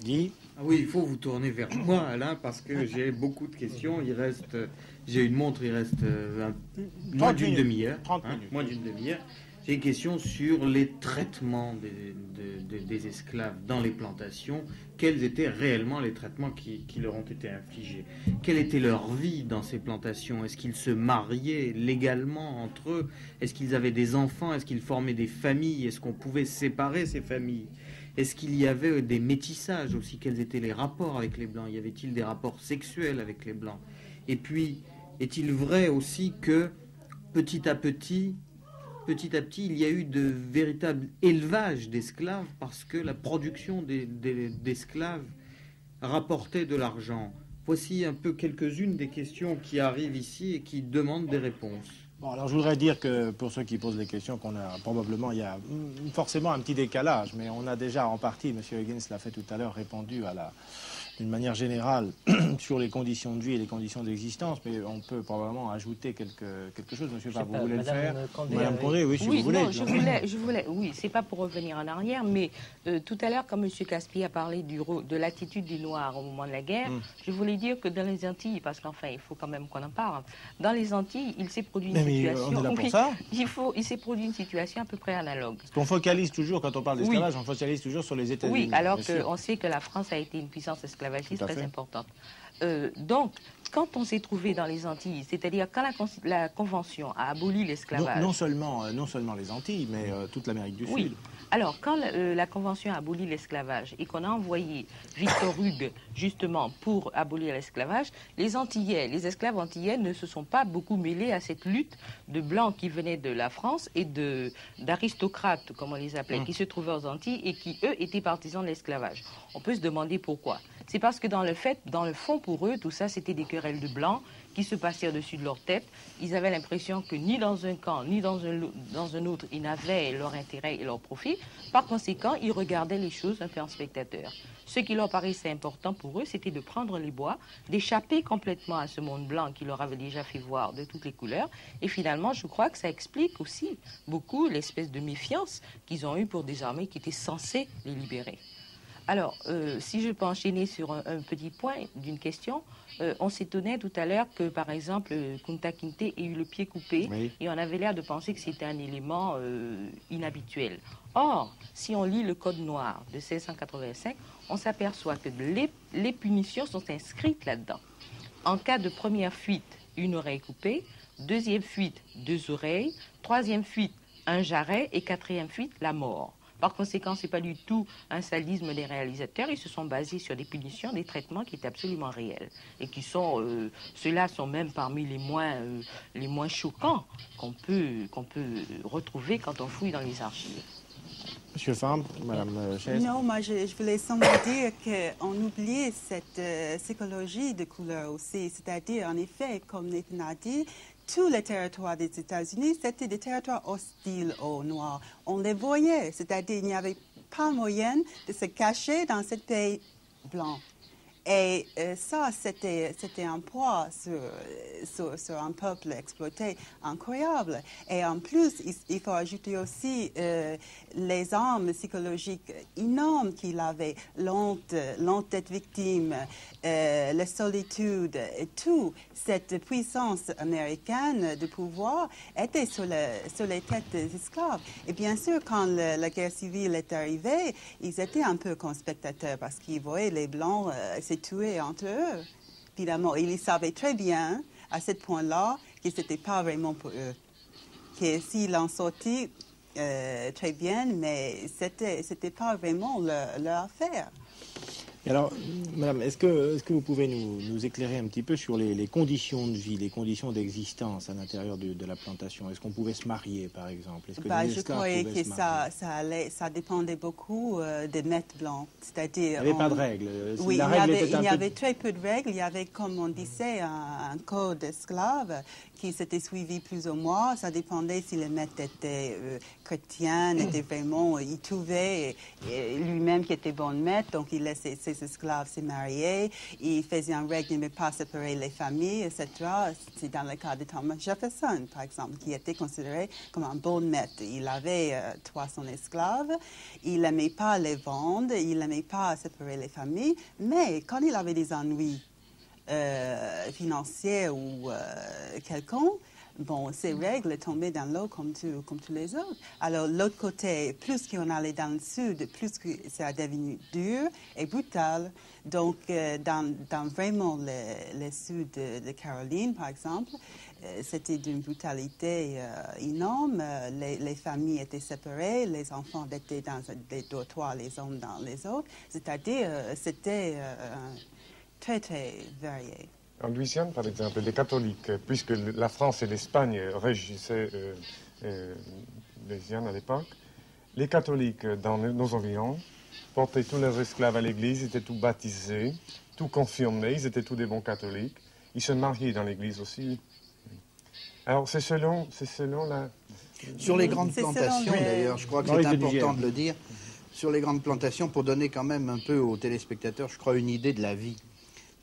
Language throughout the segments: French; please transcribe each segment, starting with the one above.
Guy? Ah oui, il faut vous tourner vers moi, Alain, parce que j'ai beaucoup de questions. J'ai une montre, il reste moins d'une demi-heure. 30 minutes. Moins d'une demi-heure. J'ai une question sur les traitements des esclaves dans les plantations. Quels étaient réellement les traitements qui leur ont été infligés? Quelle était leur vie dans ces plantations? Est-ce qu'ils se mariaient légalement entre eux? Est-ce qu'ils avaient des enfants? Est-ce qu'ils formaient des familles? Est-ce qu'on pouvait séparer ces familles? Est-ce qu'il y avait des métissages aussi? Quels étaient les rapports avec les Blancs? Y avait-il des rapports sexuels avec les Blancs? Et puis, est-il vrai aussi que petit à petit, il y a eu de véritables élevages d'esclaves parce que la production d'esclaves rapportait de l'argent? Voici un peu quelques-unes des questions qui arrivent ici et qui demandent des réponses. Bon, alors je voudrais dire que pour ceux qui posent les questions, qu'on a probablement, il y a forcément un petit décalage, mais on a déjà en partie, M. Higgins l'a fait tout à l'heure, répondu d'une manière générale sur les conditions de vie et les conditions d'existence, mais on peut probablement ajouter quelque chose. Monsieur Fabre, vous voulez le faire? Madame Condé, oui, si vous voulez. Non, je voulais, oui, c'est pas pour revenir en arrière, mais tout à l'heure, quand M. Caspi a parlé de l'attitude des Noirs au moment de la guerre, je voulais dire que dans les Antilles, parce qu'enfin, il faut quand même qu'on en parle, dans les Antilles, il s'est produit une situation... on est là pour ça. Il s'est produit une situation à peu près analogue. Parce qu'on focalise toujours, quand on parle d'esclavage, on focalise toujours sur les États-Unis. Oui, alors qu'on sait que la France a été une puissance esclavagiste très importante. Donc, quand on s'est trouvé dans les Antilles, c'est-à-dire quand la Convention a aboli l'esclavage... Non seulement les Antilles, mais toute l'Amérique du Sud. Alors, quand la Convention a aboli l'esclavage et qu'on a envoyé Victor Hugues, justement, pour abolir l'esclavage, les esclaves antillais ne se sont pas beaucoup mêlés à cette lutte de Blancs qui venaient de la France et d'aristocrates, comme on les appelait, qui se trouvaient aux Antilles et qui, eux, étaient partisans de l'esclavage. On peut se demander pourquoi. C'est parce que dans le fond, pour eux, tout ça, c'était des querelles de Blancs qui se passaient au-dessus de leur tête. Ils avaient l'impression que ni dans un camp, ni dans un autre, ils n'avaient leur intérêt et leur profit. Par conséquent, ils regardaient les choses un peu en spectateur. Ce qui leur paraissait important pour eux, c'était de prendre les bois, d'échapper complètement à ce monde blanc qui leur avait déjà fait voir de toutes les couleurs. Et finalement, je crois que ça explique aussi beaucoup l'espèce de méfiance qu'ils ont eue pour des armées qui étaient censées les libérer. Alors, si je peux enchaîner sur un petit point d'une question, on s'étonnait tout à l'heure que, par exemple, Kunta Kinte ait eu le pied coupé, et on avait l'air de penser que c'était un élément inhabituel. Or, si on lit le Code noir de 1685, on s'aperçoit que les punitions sont inscrites là-dedans. En cas de première fuite, une oreille coupée, deuxième fuite, 2 oreilles, troisième fuite, un jarret, et quatrième fuite, la mort. Par conséquent, ce n'est pas du tout un sadisme des réalisateurs. Ils se sont basés sur des punitions, des traitements qui étaient absolument réels. Et qui sont, ceux-là sont même parmi les moins choquants qu'on peut retrouver quand on fouille dans les archives. Monsieur Fabre, Madame Chaise. Non, moi je voulais seulement dire qu'on oubliait cette psychologie de couleur aussi. C'est-à-dire, en effet, comme Nathan a dit, tous les territoires des États-Unis, c'était des territoires hostiles aux Noirs. On les voyait, c'est-à-dire il n'y avait pas moyen de se cacher dans ce pays blanc. Et ça, c'était un poids sur un peuple exploité incroyable. Et en plus, il faut ajouter aussi les armes psychologiques énormes qu'il avait, l'honte d'être victime, la solitude, et tout. Cette puissance américaine de pouvoir était sur les têtes des esclaves. Et bien sûr, quand la guerre civile est arrivée, ils étaient un peu comme spectateurs parce qu'ils voyaient les Blancs se tuer entre eux. Évidemment, ils savaient très bien, à ce point-là, que ce n'était pas vraiment pour eux. Que s'ils en sortaient très bien, mais c'était pas vraiment leur affaire. Et alors, madame, est-ce que vous pouvez nous éclairer un petit peu sur les conditions de vie, les conditions d'existence à l'intérieur de la plantation? Est-ce qu'on pouvait se marier, par exemple? Est-ce que les je esclaves croyais pouvaient que se marier? ça dépendait beaucoup des maîtres blancs. C'est-à-dire, il n'y avait pas de règles. Oui, il y avait très peu de règles. Il y avait, comme on disait, un code d'esclaves qui s'était suivi plus ou moins. Ça dépendait si le maître était chrétien, était vraiment... Il trouvait lui-même qui était bon maître, donc il laissait ses ces esclaves se mariaient, ils faisaient un règle de ne pas séparer les familles, etc. C'est dans le cas de Thomas Jefferson, par exemple, qui était considéré comme un bon maître. Il avait 300 esclaves, il n'aimait pas les vendre, il n'aimait pas séparer les familles, mais quand il avait des ennuis financiers ou quelconques, bon, ces règles tombaient dans l'eau comme tous les autres. Alors, l'autre côté, plus qu'on allait dans le sud, plus que ça a devenu dur et brutal. Donc, dans vraiment le sud de Caroline, par exemple, c'était d'une brutalité énorme. Les familles étaient séparées, les enfants étaient dans des dortoirs, les hommes dans les autres. C'est-à-dire, c'était très, très varié. En Louisiane, par exemple, les catholiques, puisque la France et l'Espagne régissaient Louisiane à l'époque, les catholiques dans nos environs portaient tous leurs esclaves à l'église, ils étaient tous baptisés, tout confirmés, ils étaient tous des bons catholiques. Ils se mariaient dans l'église aussi. Alors c'est selon la... Sur les grandes plantations, d'ailleurs, je crois que c'est important de le dire, sur les grandes plantations, pour donner quand même un peu aux téléspectateurs, je crois, une idée de la vie.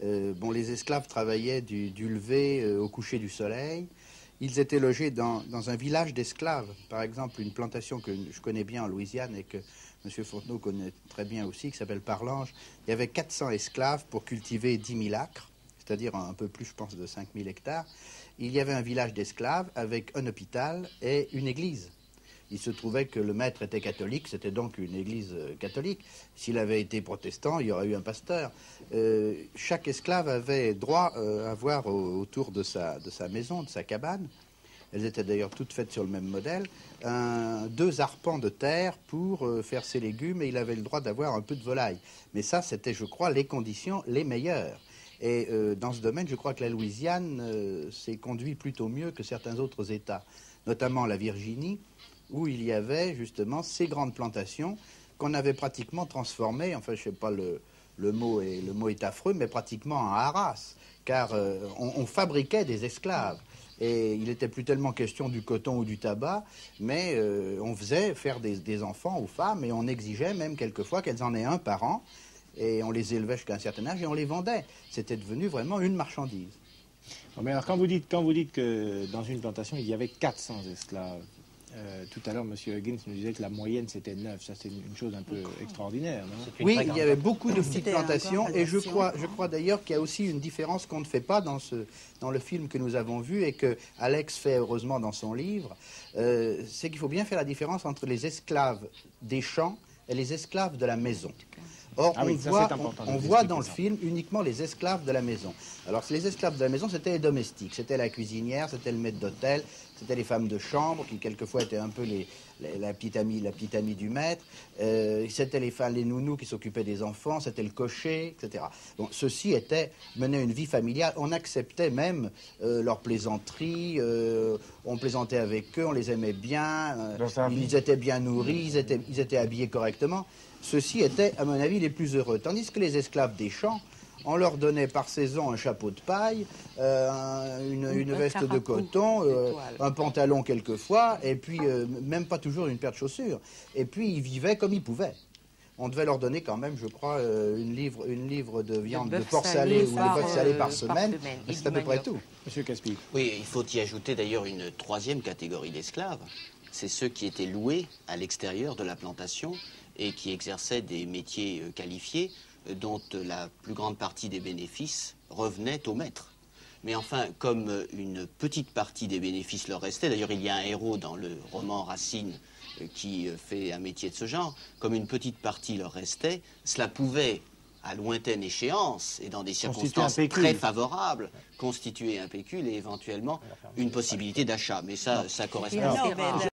Bon, les esclaves travaillaient du lever au coucher du soleil. Ils étaient logés dans un village d'esclaves. Par exemple, une plantation que je connais bien en Louisiane et que M. Fontenot connaît très bien aussi, qui s'appelle Parlange. Il y avait 400 esclaves pour cultiver 10 000 acres, c'est-à-dire un peu plus, je pense, de 5 000 hectares. Il y avait un village d'esclaves avec un hôpital et une église. Il se trouvait que le maître était catholique, c'était donc une église catholique. S'il avait été protestant, il y aurait eu un pasteur. Chaque esclave avait droit à voir autour de sa maison, de sa cabane. Elles étaient d'ailleurs toutes faites sur le même modèle. 2 arpents de terre pour faire ses légumes, et il avait le droit d'avoir un peu de volaille. Mais ça, c'était, je crois, les conditions les meilleures. Et dans ce domaine, je crois que la Louisiane s'est conduit plutôt mieux que certains autres États, notamment la Virginie, où il y avait justement ces grandes plantations qu'on avait pratiquement transformées, enfin je ne sais pas, le mot est affreux, mais pratiquement en haras, car on fabriquait des esclaves. Et il n'était plus tellement question du coton ou du tabac, mais on faisait faire des enfants aux femmes, et on exigeait même quelquefois qu'elles en aient un par an, et on les élevait jusqu'à un certain âge, et on les vendait. C'était devenu vraiment une marchandise. Mais alors quand vous dites que dans une plantation, il y avait 400 esclaves, tout à l'heure, M. Huggins nous disait que la moyenne, c'était 9. Ça, c'est une chose un peu extraordinaire, non? Oui, il y avait beaucoup de petites plantations. Et je crois d'ailleurs qu'il y a aussi une différence qu'on ne fait pas dans le film que nous avons vu et que Alex fait heureusement dans son livre. C'est qu'il faut bien faire la différence entre les esclaves des champs et les esclaves de la maison. Or, on voit dans le film uniquement les esclaves de la maison. Alors, les esclaves de la maison, c'était les domestiques. C'était la cuisinière, c'était le maître d'hôtel, c'était les femmes de chambre, qui quelquefois étaient un peu la petite amie du maître. C'était les nounous qui s'occupaient des enfants, c'était le cocher, etc. Bon, ceux-ci menaient une vie familiale. On acceptait même leurs plaisanteries, on plaisantait avec eux, on les aimait bien, ils étaient bien nourris, ils étaient habillés correctement. Ceux-ci étaient, à mon avis, les plus heureux. Tandis que les esclaves des champs, on leur donnait par saison un chapeau de paille, une veste de coton, un pantalon quelquefois, et puis même pas toujours une paire de chaussures. Et puis ils vivaient comme ils pouvaient. On devait leur donner quand même, je crois, une livre de viande de porc salé ou de bœuf salé par semaine. C'est à peu près tout. Monsieur Caspi. Oui, il faut y ajouter d'ailleurs une 3e catégorie d'esclaves. C'est ceux qui étaient loués à l'extérieur de la plantation et qui exerçaient des métiers qualifiés dont la plus grande partie des bénéfices revenait au maître. Mais enfin, comme une petite partie des bénéfices leur restait, d'ailleurs il y a un héros dans le roman Racine qui fait un métier de ce genre, comme une petite partie leur restait, cela pouvait, à lointaine échéance et dans des circonstances très favorables, constituer un pécule et éventuellement une possibilité d'achat. Mais ça correspond.